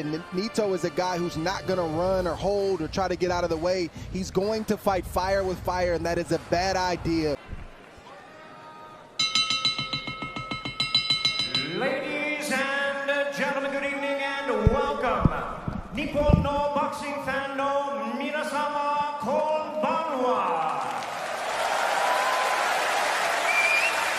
and Nito is a guy who's not going to run or hold or try to get out of the way. He's going to fight fire with fire, and that is a bad idea. Ladies and gentlemen, good evening and welcome. Nippon no boxing fan no minasama konbanwa.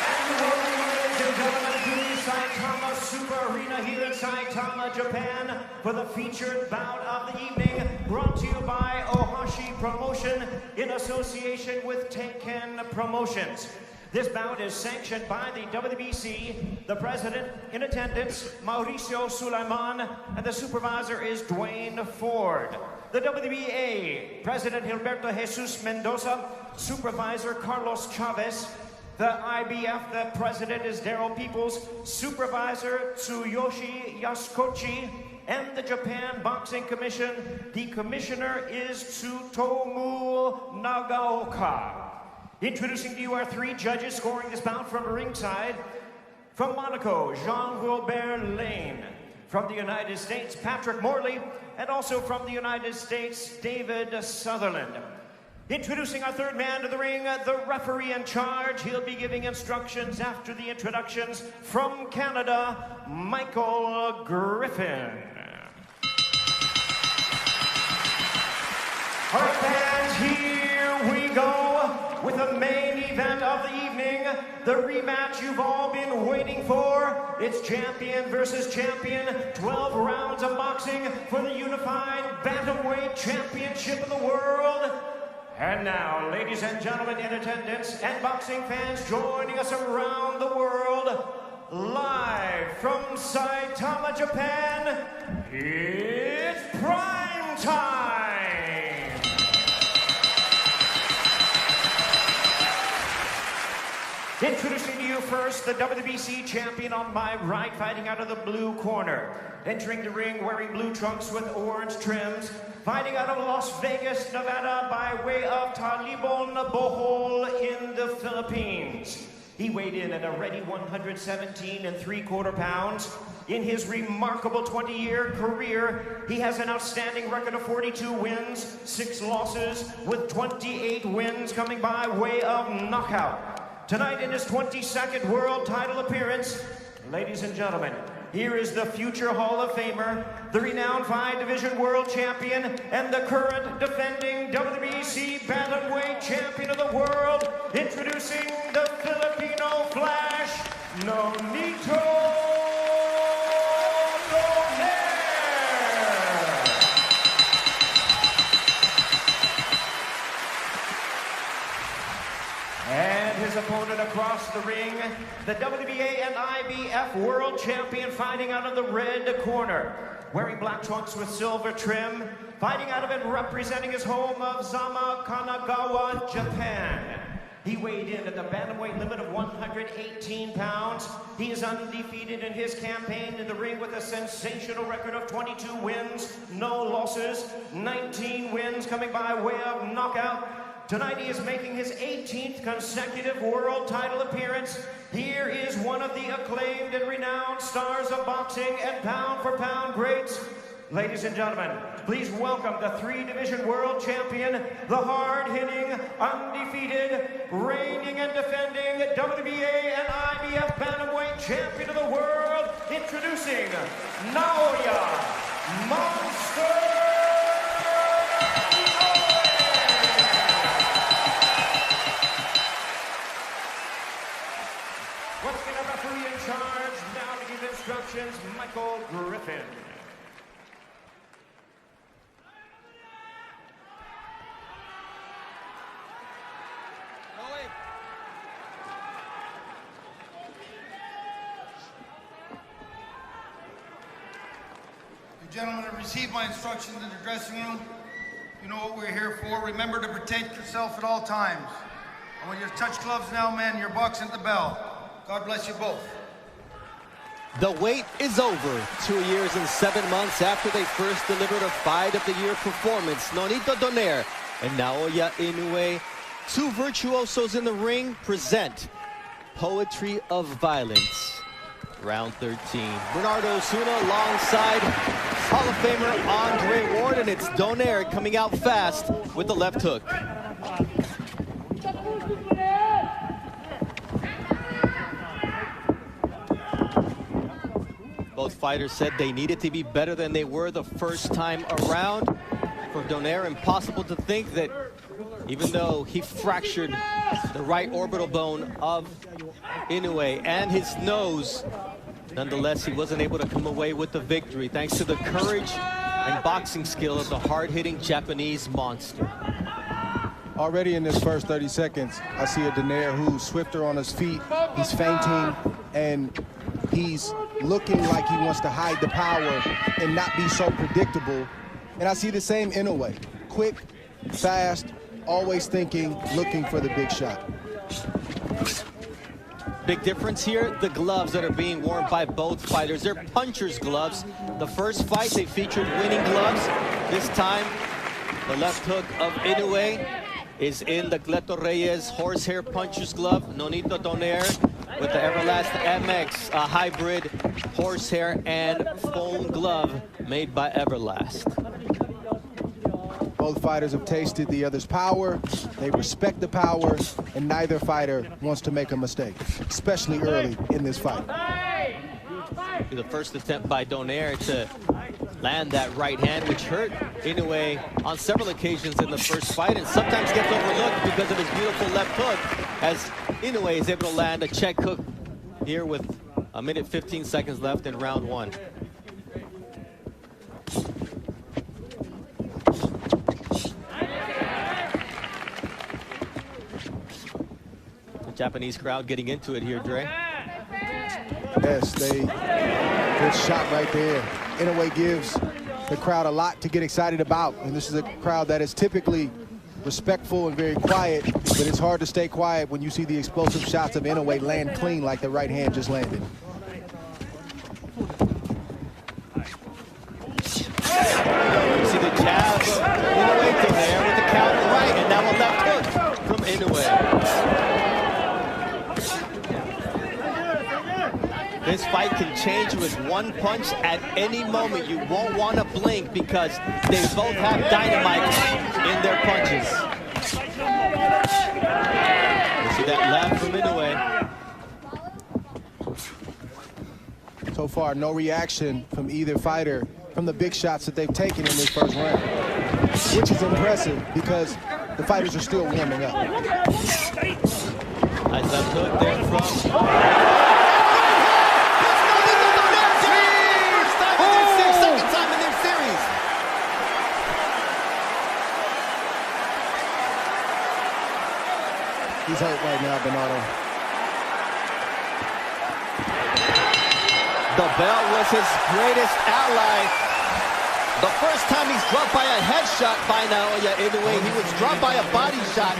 And welcome, ladies and gentlemen, to the Saitama Super Arena here in Saitama, Japan, for the featured bout of the evening, brought to you by Ohashi Promotion in association with Tenken Promotions. This bout is sanctioned by the WBC, the president in attendance, Mauricio Sulaiman, and the supervisor is Dwayne Ford. The WBA, President Gilberto Jesus Mendoza, supervisor Carlos Chavez. The IBF, the president is Daryl Peoples, supervisor Tsuyoshi Yasukochi, and the Japan Boxing Commission, the commissioner is Tsutomu Nagaoka. Introducing to you our three judges scoring this bout from ringside. From Monaco, Jean-Wilbert Lane. From the United States, Patrick Morley. And also from the United States, David Sutherland. Introducing our third man to the ring, the referee in charge. He'll be giving instructions after the introductions. From Canada, Michael Griffin. All right, fans, here we go with the main event of the evening, the rematch you've all been waiting for. It's champion versus champion, 12 rounds of boxing for the unified bantamweight championship of the world. And now, ladies and gentlemen in attendance and boxing fans joining us around the world, live from Saitama, Japan, it's prime time! Introducing to you first, the WBC champion on my right, fighting out of the blue corner. Entering the ring wearing blue trunks with orange trims, fighting out of Las Vegas, Nevada by way of Talibon Bohol in the Philippines. He weighed in at a ready 117 3/4 pounds. In his remarkable 20-year career, he has an outstanding record of 42 wins, 6 losses, with 28 wins coming by way of knockout. Tonight in his 22nd world title appearance, ladies and gentlemen, here is the future Hall of Famer, the renowned 5-division world champion, and the current defending WBC bantamweight champion of the world, introducing the Filipino Flash, Nonito. His opponent across the ring, the WBA and IBF world champion, fighting out of the red corner, wearing black trunks with silver trim, fighting out of and representing his home of Zama, Kanagawa, Japan. He weighed in at the bantamweight limit of 118 pounds. He is undefeated in his campaign in the ring with a sensational record of 22 wins, no losses, 19 wins coming by way of knockout. Tonight he is making his 18th consecutive world title appearance. Here is one of the acclaimed and renowned stars of boxing and pound-for-pound greats. Ladies and gentlemen, please welcome the 3-division world champion, the hard-hitting, undefeated, reigning and defending WBA and IBF bantamweight champion of the world, introducing Naoya Monster. Charge now to give instructions, Michael Griffin. You gentlemen have received my instructions in the dressing room. You know what we're here for. Remember to protect yourself at all times. And when you touch gloves now, men, you're boxing at the bell. God bless you both. The wait is over. 2 years and 7 months after they first delivered a Fight of the Year performance, Nonito Donaire and Naoya Inoue, two virtuosos in the ring, present Poetry of Violence. round 13. Bernardo Osuna alongside Hall of Famer Andre Ward, and it's Donaire coming out fast with the left hook. Both fighters said they needed to be better than they were the first time around. For Donaire, impossible to think that even though he fractured the right orbital bone of Inoue and his nose, nonetheless, he wasn't able to come away with the victory thanks to the courage and boxing skill of the hard-hitting Japanese monster. Already in this first 30 seconds, I see a Donaire who's swifter on his feet. He's feinting, and he's looking like he wants to hide the power and not be so predictable. And I see the same Inoue. Quick, fast, always thinking, looking for the big shot. Big difference here, the gloves that are being worn by both fighters. They're puncher's gloves. The first fight, they featured winning gloves. This time, the left hook of Inoue is in the Gleto Reyes horsehair puncher's glove. Nonito Donaire with the Everlast MX, a hybrid horsehair and foam glove made by Everlast. Both fighters have tasted the other's power, they respect the power, and neither fighter wants to make a mistake, especially early in this fight. The first attempt by Donaire to land that right hand, which hurt Inoue on several occasions in the first fight, and sometimes gets overlooked because of his beautiful left hook, as Inoue is able to land a check hook here with 1:15 seconds left in round one. The Japanese crowd getting into it here, Dre. Yes, good shot right there. Inoue gives the crowd a lot to get excited about, and this is a crowd that is typically respectful and very quiet, but it's hard to stay quiet when you see the explosive shots of Inoue land clean like the right hand just landed. You see the jab of Inoue to there with the counter right, and now a left hook from Inoue. This fight can change with one punch at any moment. You won't want to blink because they both have dynamite in their punches. You see that left from Inoue. So far, no reaction from either fighter from the big shots that they've taken in this first round, which is impressive because the fighters are still warming up. Nice left hook there from... He's hurt right now, Bernardo. The bell was his greatest ally. The first time he's dropped by a headshot by Naoya Inoue, he was dropped by a body shot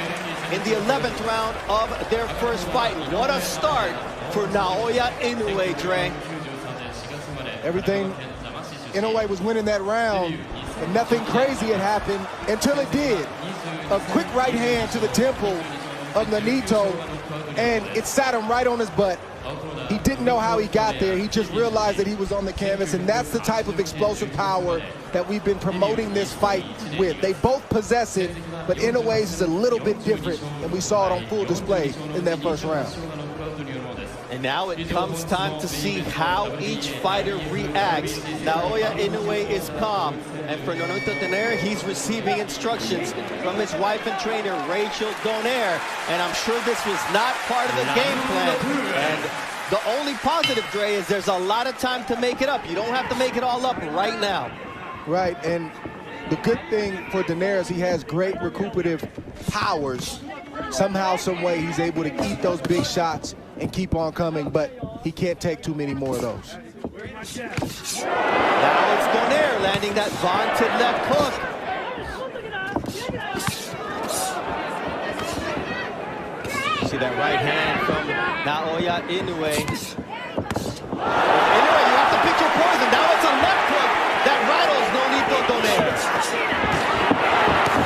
in the 11th round of their first fight. What a start for Naoya Inoue, Dre. Everything Inoue was winning that round, and nothing crazy had happened until it did. A quick right hand to the temple of Nonito, and it sat him right on his butt. He didn't know how he got there. He just realized that he was on the canvas, and that's the type of explosive power that we've been promoting this fight with. They both possess it, but Inoue's is a little bit different, and we saw it on full display in that first round. And now it comes time to see how each fighter reacts. Naoya Inoue is calm, and for Nonito Donaire, he's receiving instructions from his wife and trainer, Rachel Donaire. And I'm sure this was not part of the game plan. And the only positive, Dre, is there's a lot of time to make it up. You don't have to make it all up right now. Right, and the good thing for Donaire is he has great recuperative powers. Somehow, some way, he's able to eat those big shots and keep on coming, but he can't take too many more of those. Now it's Donaire landing that vaunted left hook. See that right hand from Naoya Inoue. Inoue, you have to pick your poison. Now it's a left hook that rattles Nonito Donaire.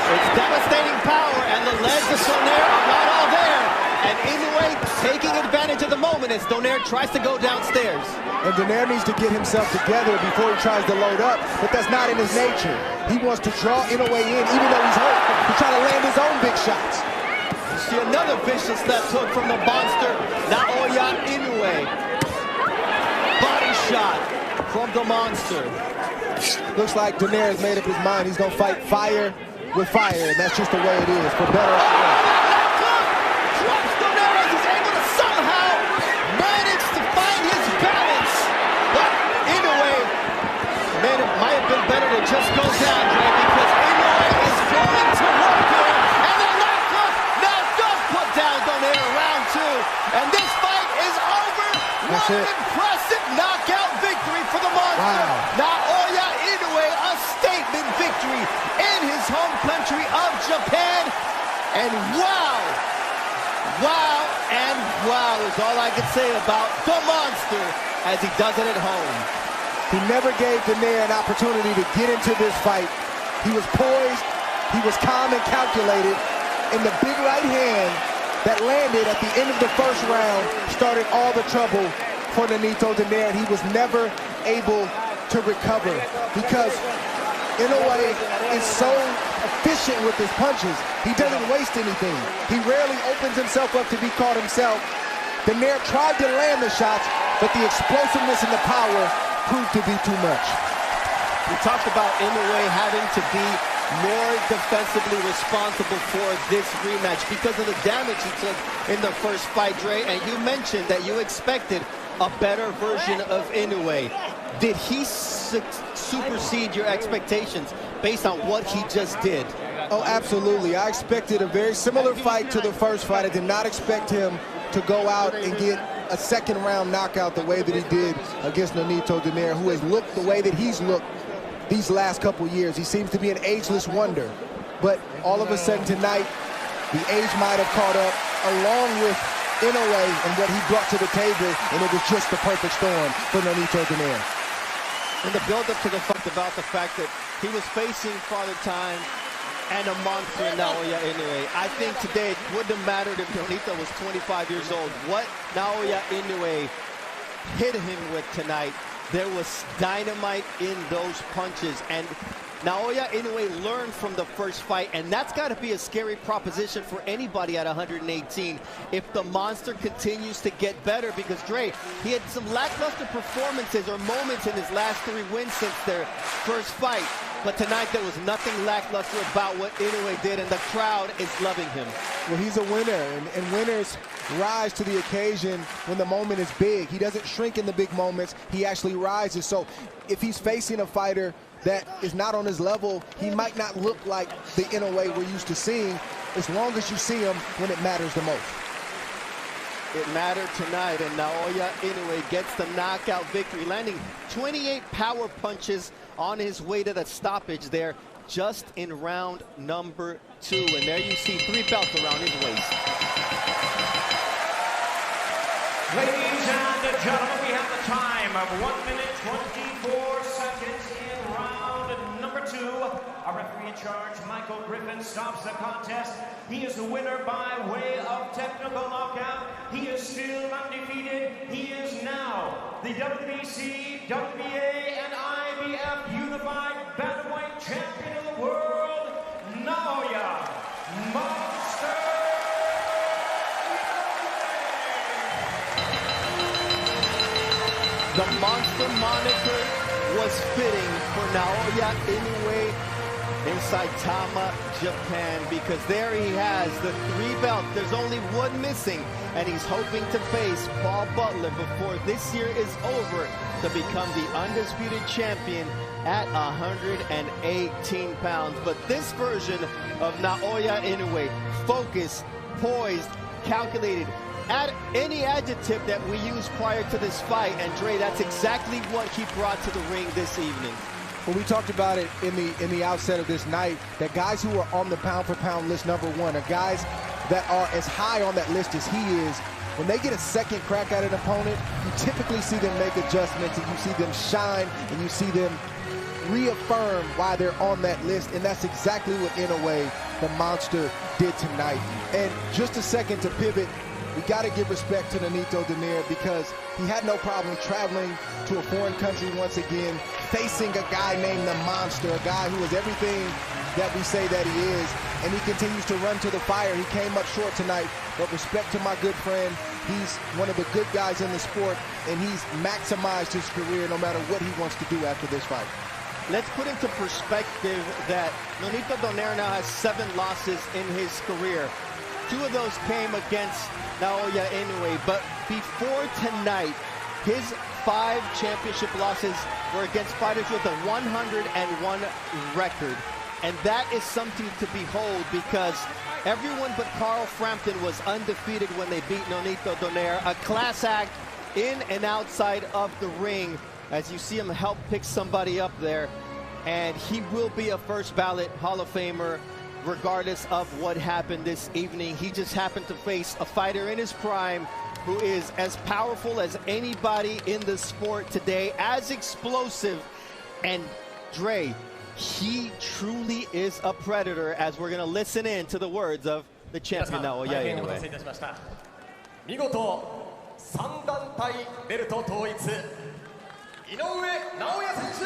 It's devastating power, and the legs of Donaire are not all there. And Inoue taking advantage of the moment as Donaire tries to go downstairs. And Donaire needs to get himself together before he tries to load up, but that's not in his nature. He wants to draw Inoue in, even though he's hurt, to try to land his own big shots. You see another vicious left hook from the monster, Naoya Inoue. Body shot from the monster. Looks like Donaire has made up his mind. He's going to fight fire with fire, and that's just the way it is, for better or for worse. Drops Donaire as he's able to somehow manage to find his balance. But Inoue might have been better to just go down, Dre, because Inoue is going to work here. And the left hook now does put down Donaire round 2. And this fight is over. That's What it. an impressive knockout victory for the monster. Wow. Naoya Inoue, a statement victory in his home country of Japan. And wow, and wow is all I can say about the monster as he does it at home. He never gave Donaire an opportunity to get into this fight. He was poised, he was calm and calculated, and the big right hand that landed at the end of the first round started all the trouble for Nonito Donaire, and he was never able to recover because Inoue is so efficient with his punches. He doesn't waste anything. He rarely opens himself up to be caught himself. Donaire tried to land the shots, but the explosiveness and the power proved to be too much. We talked about Inoue having to be more defensively responsible for this rematch because of the damage he took in the first fight, Dre, and you mentioned that you expected a better version of Inoue. Did he supersede your expectations based on what he just did? Oh, absolutely. I expected a very similar fight to the first fight. I did not expect him to go out and get a second round knockout the way that he did against Nonito Donaire, who has looked the way that he's looked these last couple years. He seems to be an ageless wonder. But all of a sudden tonight, the age might have caught up along with Inoue and what he brought to the table, and it was just the perfect storm for Nonito Donaire. In the build-up to the fight, about the fact that he was facing Father Time and a monster in Naoya Inoue. I think today it wouldn't have mattered if Nonito was 25 years old. What Naoya Inoue hit him with tonight, there was dynamite in those punches. And Naoya Inoue learned from the first fight, and that's got to be a scary proposition for anybody at 118 if the monster continues to get better, because Dre, he had some lackluster performances or moments in his last 3 wins since their first fight. But tonight there was nothing lackluster about what Inoue did, and the crowd is loving him. Well, he's a winner, and winners rise to the occasion when the moment is big. He doesn't shrink in the big moments, he actually rises. So if he's facing a fighter that is not on his level, he might not look like the Inoue we're used to seeing, as long as you see him when it matters the most. It mattered tonight, and Naoya Inoue gets the knockout victory, landing 28 power punches on his way to the stoppage there, just in round number 2. And there you see 3 belts around his waist. Ladies and gentlemen, we have the time of 1 minute 24 seconds in round number 2. Our referee in charge, Michael Griffin, stops the contest. He is the winner by way of technical knockout. He is still undefeated. He is now the WBC, WBA, and IBF Unified Bantamweight Champion of the World, Naoya Monster. The monster moniker was fitting for Naoya Inoue in Saitama, Japan, because there he has the 3 belts. There's only 1 missing, and he's hoping to face Paul Butler before this year is over to become the undisputed champion at 118 pounds. But this version of Naoya Inoue, focused, poised, calculated, add any adjective that we used prior to this fight, and Dre, that's exactly what he brought to the ring this evening. Well, we talked about it in the outset of this night, that guys who are on the pound-for-pound list #1 are guys that are as high on that list as he is. When they get a second crack at an opponent, you typically see them make adjustments, and you see them shine, and you see them reaffirm why they're on that list, and that's exactly what Inoue, the monster, did tonight. And just a second to pivot we got to give respect to Nonito Donaire because he had no problem traveling to a foreign country once again, facing a guy named the Monster, a guy who is everything that we say that he is, and he continues to run to the fire. He came up short tonight, but respect to my good friend. He's one of the good guys in the sport, and he's maximized his career no matter what he wants to do after this fight. Let's put into perspective that Nonito Donaire now has 7 losses in his career. 2 of those came against Naoya Inoue, but before tonight, his 5 championship losses were against fighters with a 101 record. And that is something to behold because everyone but Carl Frampton was undefeated when they beat Nonito Donaire, a class act in and outside of the ring. As you see him help pick somebody up there, and he will be a first ballot Hall of Famer regardless of what happened this evening. He just happened to face a fighter in his prime who is as powerful as anybody in the sport today, as explosive, and Dre, he truly is a predator, as we're going to listen in to the words of the champion Naoya Inoue. 見事3団体ベルト統一井上尚弥選手です。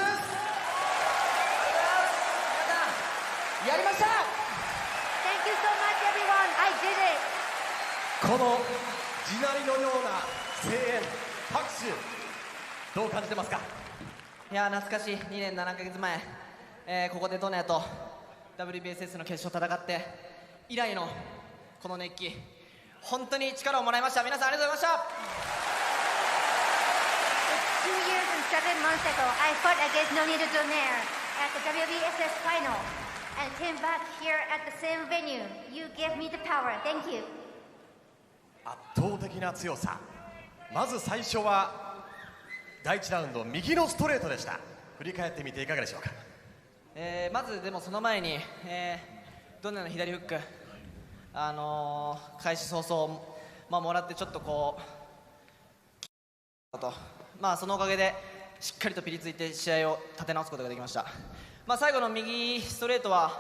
やりました。 Thank you so much, everyone. I did it. この地鳴りのような声援、拍手、どう感じてますか？いや懐かしい2年7ヶ月前、ここでドネアと WBSS の決勝戦って以来のこの熱気、本当に力をもらいました。皆さんありがとうございました。 2 years and 7 months ago, I fought against Nonito Donaire at the WBSS final and came back here at the same venue. You gave me the power. Thank you. 圧倒的な強さ。まず最初は第1ラウンド右のストレートでした。振り返ってみていかがでしょうか？まずでもその前に、ドネアの左フック、開始早々、もらってちょっとこうそのおかげでしっかりとピリついて試合を立て直すことができました。最後の右ストレートは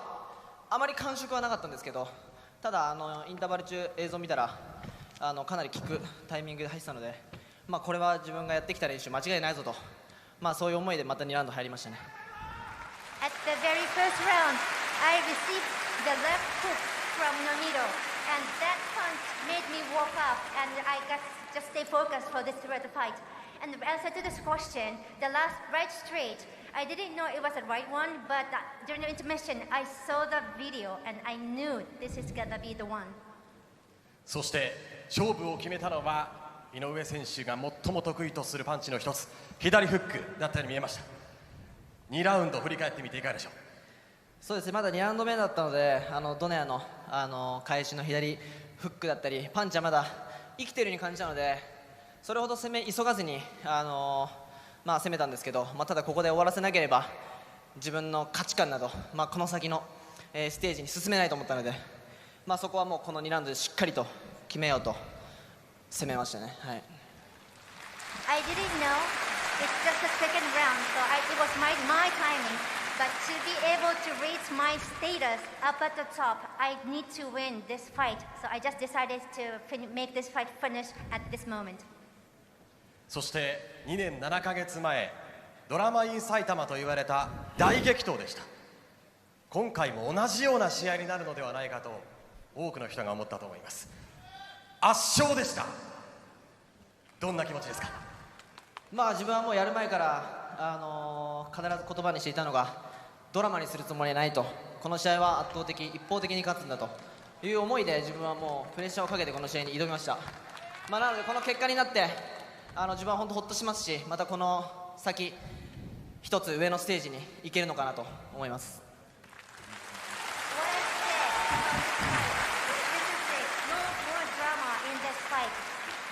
あまり感触はなかったんですけど、ただインターバル中映像を見たらかなり効くタイミングで入ってたので、これは自分がやってきた練習間違いないぞと、そういう思いでまた2ラウンド入りましたね。 At the very first round, I received the left hook from Nonito, and that punch made me walk up, and I got just stay focused for this fight. And the answer to this question, the last right straight, I didn't know it was the right one, but during the intermission, I saw the video, and I knew this is gonna be the one. そして勝負を決めたのは井上選手が最も得意とするパンチの一つ、左フックだったように見えました。2ラウンド振り返ってみていかがでしょう？そうですね、まだ2ラウンド目だったので、ドネアの返しの左フックだったりパンチはまだ生きているように感じたので、それほど急がずに攻めたんですけど、ただここで終わらせなければ自分の価値観など、この先のステージに進めないと思ったので、そこはもうこの2ラウンドでしっかりと決めようと攻めましたね。はい。I didn't know it's just the second round, so it was my timing. But to be able to reach my status up at the top, I need to win this fight. So I just decided to make this fight finish at this moment. そして2年7ヶ月前、ドラマイン埼玉と言われた大激闘でした。今回も同じような試合になるのではないかと多くの人が思ったと思います。圧勝でした。どんな気持ちですか？自分はもうやる前から必ず言葉にしていたのが、ドラマにするつもりはないと、この試合は圧倒的一方的に勝つんだという思いで自分はもうプレッシャーをかけてこの試合に挑みました。なのでこの結果になって自分は本当ほっとしますし、またこの先一つ上のステージに行けるのかなと思います。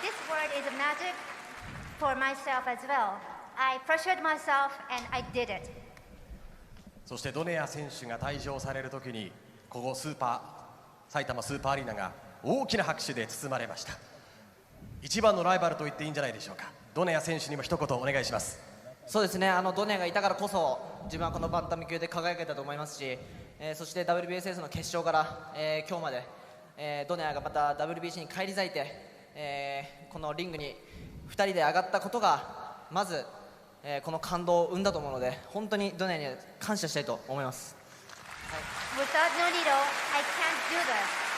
This word is a magic for myself as well. I pressured myself and I did it. そしてドネア選手が退場されるときに、ここ埼玉スーパーアリーナが大きな拍手で包まれました。一番のライバルと言っていいんじゃないでしょうか。ドネア選手にも一言お願いします。そうですね、ドネアがいたからこそ自分はこのバンタム級で輝けたと思いますし、そして WBSS の決勝から、今日まで、ドネアがまた WBC に返り咲いてこのリングに2人で上がったことがまず、この感動を生んだと思うので、本当にドネアには感謝したいと思います。Without Nonito, I can't do this.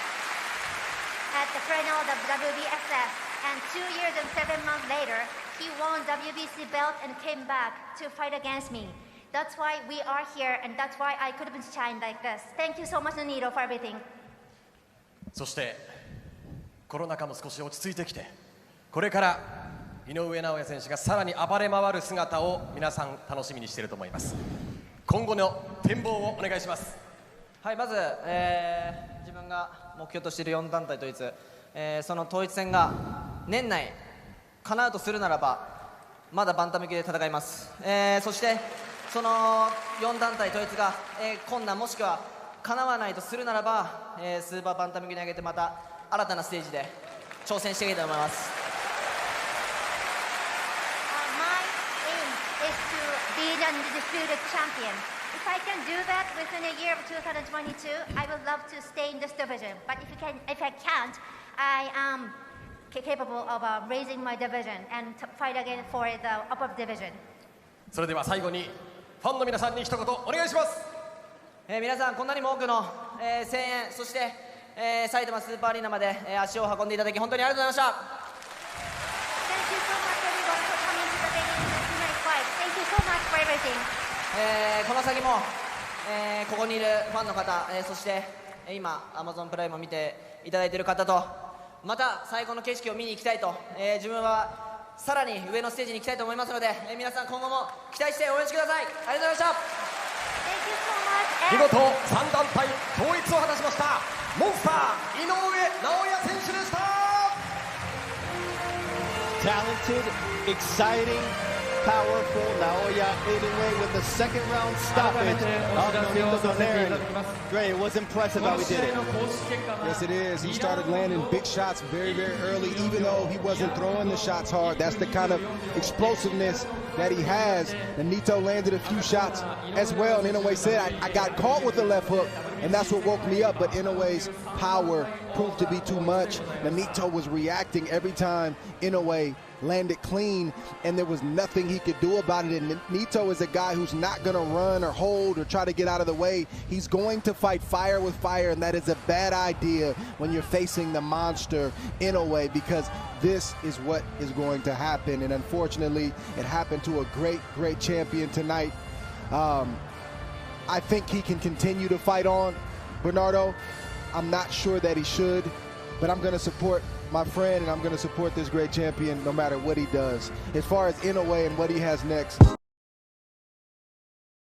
At the final of WBSS, and 2 years and 7 months later, he won WBC belt and came back to fight against me. That's why we are here, and that's why I could have been shined like this. Thank you so much, Nonito, for everything. そしてコロナ禍も少し落ち着いてきて、これから井上尚弥選手がさらに暴れ回る姿を皆さん楽しみにしていると思います。今後の展望をお願いします。はい、まず、自分が目標としている4団体統一、その統一戦が年内叶うとするならばまだバンタム級で戦います。そしてその4団体統一が、困難もしくは叶わないとするならば、スーパーバンタム級に上げてまた新たなステージで挑戦していきたいと思います。My aim is to be the undisputed champion. If I can do that within a year of 2022, I would love to stay in this division. But if I can't, I am capable of raising my division and fight again for the upper division. それでは最後にファンの皆さんに一言お願いします。皆さんこんなにも多くの、声援、そして、埼玉スーパーアリーナまで、足を運んでいただき本当にありがとうございました。Thank you so much everyone for coming to the venue to my fight. Thank you so much for everything. この先も、ここにいるファンの方、そして今 Amazon プライムを見ていただいている方とまた最高の景色を見に行きたいと、自分はさらに上のステージに行きたいと思いますので、皆さん今後も期待して応援してください。ありがとうございました。Thank you so much. 見事3団体統一を果たしましたモンスター井上尚弥選手でした。 Talented, exciting, powerful Naoya Inoue with the second round stoppage of Nonito Donaire. Great, it was impressive how he did it. Yes, it is. He started landing big shots very, very early, even though he wasn't throwing the shots hard. That's the kind of explosiveness that he has. Nonito landed a few shots as well, and Inoue said, I got caught with the left hook, and that's what woke me up, but Inoue's power proved to be too much. Nonito was reacting every time Inoue landed clean, and there was nothing he could do about it. And Nonito is a guy who's not going to run or hold or try to get out of the way. He's going to fight fire with fire, and that is a bad idea when you're facing the monster Inoue, because this is what is going to happen. And unfortunately, it happened to a great, great champion tonight. I think he can continue to fight on, Bernardo. I'm not sure that he should, but I'm going to support my friend, and I'm going to support this great champion no matter what he does. As far as Inoue and what he has next,